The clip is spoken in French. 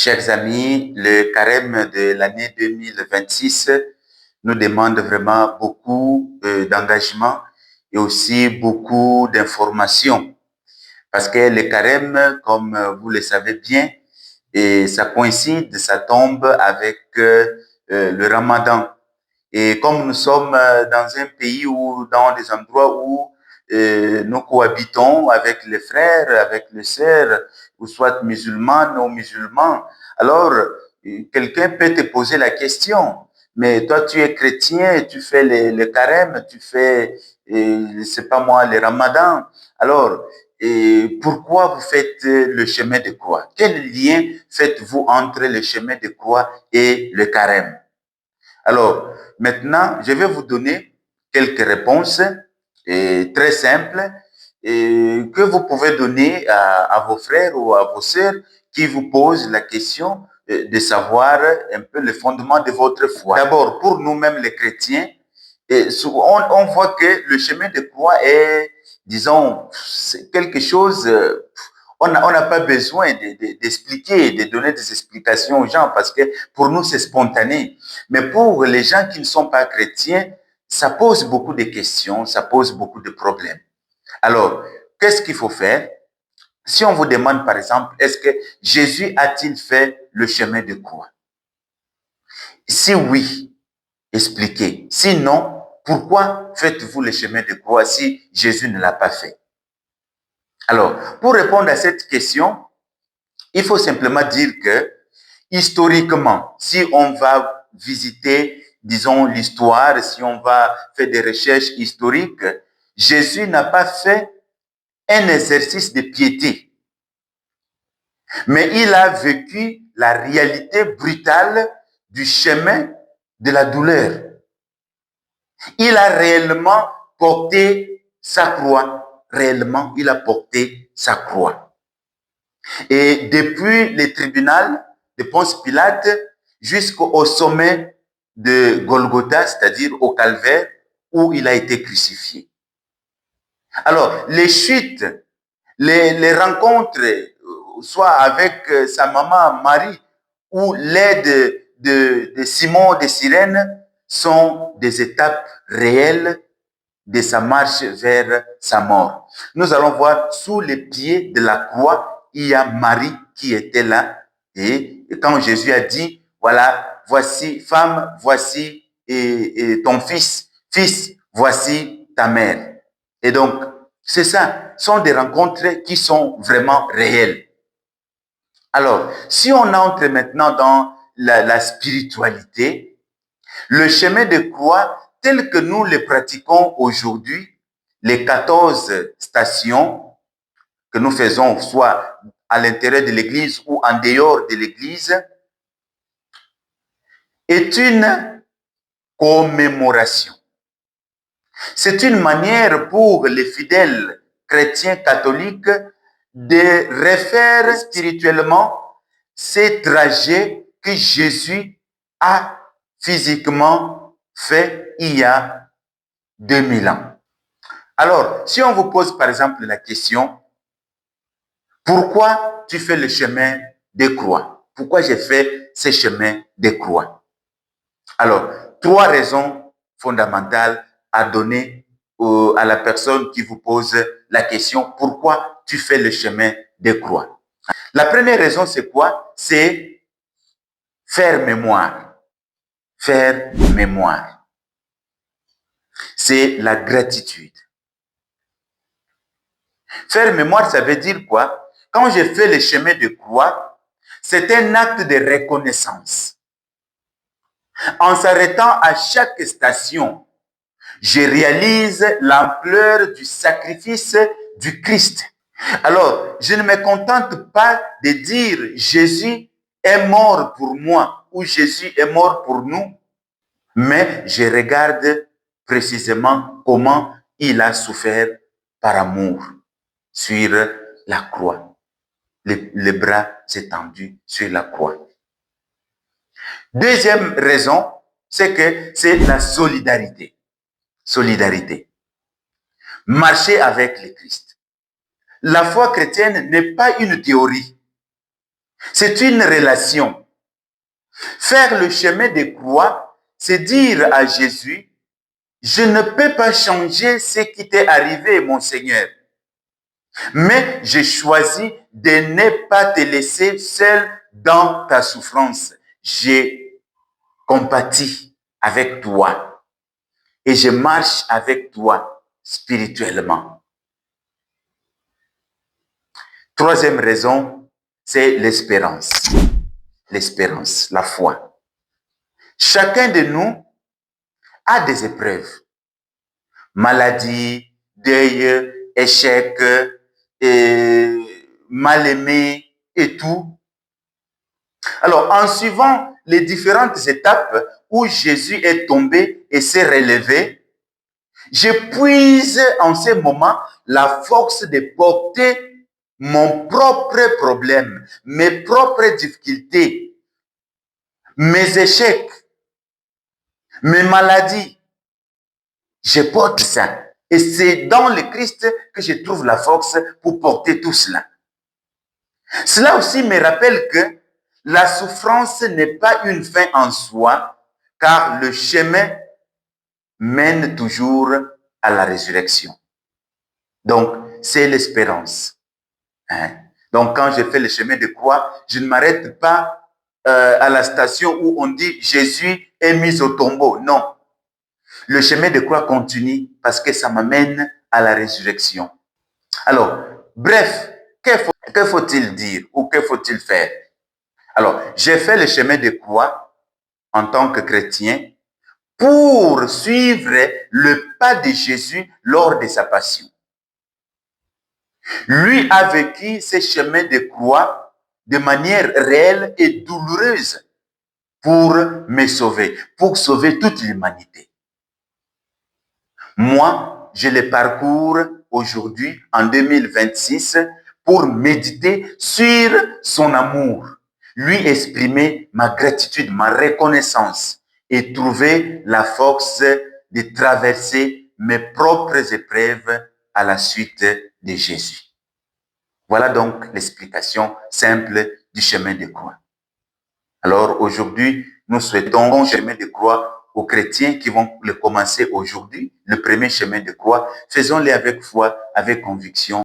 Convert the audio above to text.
Chers amis, le carême de l'année 2026 nous demande vraiment beaucoup d'engagement et aussi beaucoup d'informations. Parce que le carême, comme vous le savez bien, et ça coïncide, ça tombe avec le ramadan. Et comme nous sommes dans un pays ou dans des endroits où nous cohabitons avec les frères, avec les sœurs, ou soit musulmanes ou musulmans, alors quelqu'un peut te poser la question, mais toi tu es chrétien, tu fais le carême, tu fais, c'est pas moi, le ramadan, alors pourquoi vous faites le chemin de croix? Quel lien faites-vous entre le chemin de croix et le carême? Alors, maintenant, je vais vous donner quelques réponses très simples que vous pouvez donner à vos frères ou à vos sœurs qui vous posent la question de savoir un peu le fondement de votre foi. D'abord, pour nous-mêmes les chrétiens, on voit que le chemin de croix est, disons, c'est quelque chose on n'a pas besoin d'expliquer, de donner des explications aux gens parce que pour nous, c'est spontané. Mais pour les gens qui ne sont pas chrétiens, ça pose beaucoup de questions, ça pose beaucoup de problèmes. Alors, qu'est-ce qu'il faut faire? Si on vous demande, par exemple, est-ce que Jésus a-t-il fait le chemin de croix? Si oui, expliquez. Sinon, pourquoi faites-vous le chemin de croix si Jésus ne l'a pas fait? Alors, pour répondre à cette question, il faut simplement dire que, historiquement, si on va visiter, disons, l'histoire, si on va faire des recherches historiques, Jésus n'a pas fait un exercice de piété, mais il a vécu la réalité brutale du chemin de la douleur. Il a réellement porté sa croix. Réellement, il a porté sa croix. Et depuis le tribunal de Ponce Pilate jusqu'au sommet de Golgotha, c'est-à-dire au calvaire, où il a été crucifié. Alors, les chutes, les rencontres, soit avec sa maman Marie, ou l'aide de Simon de Cyrène, sont des étapes réelles de sa marche vers sa mort. Nous allons voir sous les pieds de la croix, il y a Marie qui était là. Et quand Jésus a dit, voilà, voici femme, voici ton fils, fils, voici ta mère. Et donc, c'est ça, ce sont des rencontres qui sont vraiment réelles. Alors, si on entre maintenant dans la spiritualité, le chemin de croix tel que nous le pratiquons aujourd'hui, les 14 stations que nous faisons, soit à l'intérieur de l'Église ou en dehors de l'Église, est une commémoration. C'est une manière pour les fidèles chrétiens catholiques de refaire spirituellement ces trajets que Jésus a physiquement fait il y a 2000 ans. Alors, si on vous pose par exemple la question, pourquoi tu fais le chemin des croix? Pourquoi j'ai fait ce chemin des croix? Alors, 3 raisons fondamentales à donner à la personne qui vous pose la question, pourquoi tu fais le chemin des croix? La première raison, c'est quoi? C'est faire mémoire. Faire mémoire. C'est la gratitude. Faire mémoire, ça veut dire quoi? Quand je fais le chemin de croix, c'est un acte de reconnaissance. En s'arrêtant à chaque station, je réalise l'ampleur du sacrifice du Christ. Alors, je ne me contente pas de dire Jésus est mort pour moi ou Jésus est mort pour nous, mais je regarde précisément comment il a souffert par amour sur la croix, les bras étendus sur la croix. Deuxième raison, c'est que c'est la solidarité. Solidarité. Marcher avec le Christ. La foi chrétienne n'est pas une théorie. C'est une relation. Faire le chemin de croix, c'est dire à Jésus, je ne peux pas changer ce qui t'est arrivé, mon Seigneur. Mais j'ai choisi de ne pas te laisser seul dans ta souffrance. J'ai compati avec toi et je marche avec toi spirituellement. Troisième raison, c'est l'espérance. L'espérance, la foi. Chacun de nous a des épreuves. Maladie, deuil, échec, mal aimé et tout. Alors, en suivant les différentes étapes où Jésus est tombé et s'est relevé, je puise en ce moment la force de porter mon propre problème, mes propres difficultés, mes échecs, mes maladies. Je porte ça. Et c'est dans le Christ que je trouve la force pour porter tout cela. Cela aussi me rappelle que la souffrance n'est pas une fin en soi, car le chemin mène toujours à la résurrection. Donc, c'est l'espérance. Donc, quand je fais le chemin de croix, je ne m'arrête pas à la station où on dit Jésus est mis au tombeau. Non. Le chemin de croix continue parce que ça m'amène à la résurrection. Alors, bref, que faut-il dire ou que faut-il faire? Alors, j'ai fait le chemin de croix en tant que chrétien pour suivre le pas de Jésus lors de sa passion. Lui a vécu ce chemin de croix de manière réelle et douloureuse pour me sauver, pour sauver toute l'humanité. Moi, je le parcours aujourd'hui, en 2026, pour méditer sur son amour, lui exprimer ma gratitude, ma reconnaissance et trouver la force de traverser mes propres épreuves à la suite de Jésus. Voilà donc l'explication simple du chemin de croix. Alors aujourd'hui, nous souhaitons un chemin de croix aux chrétiens qui vont le commencer aujourd'hui, le premier chemin de croix. Faisons-le avec foi, avec conviction.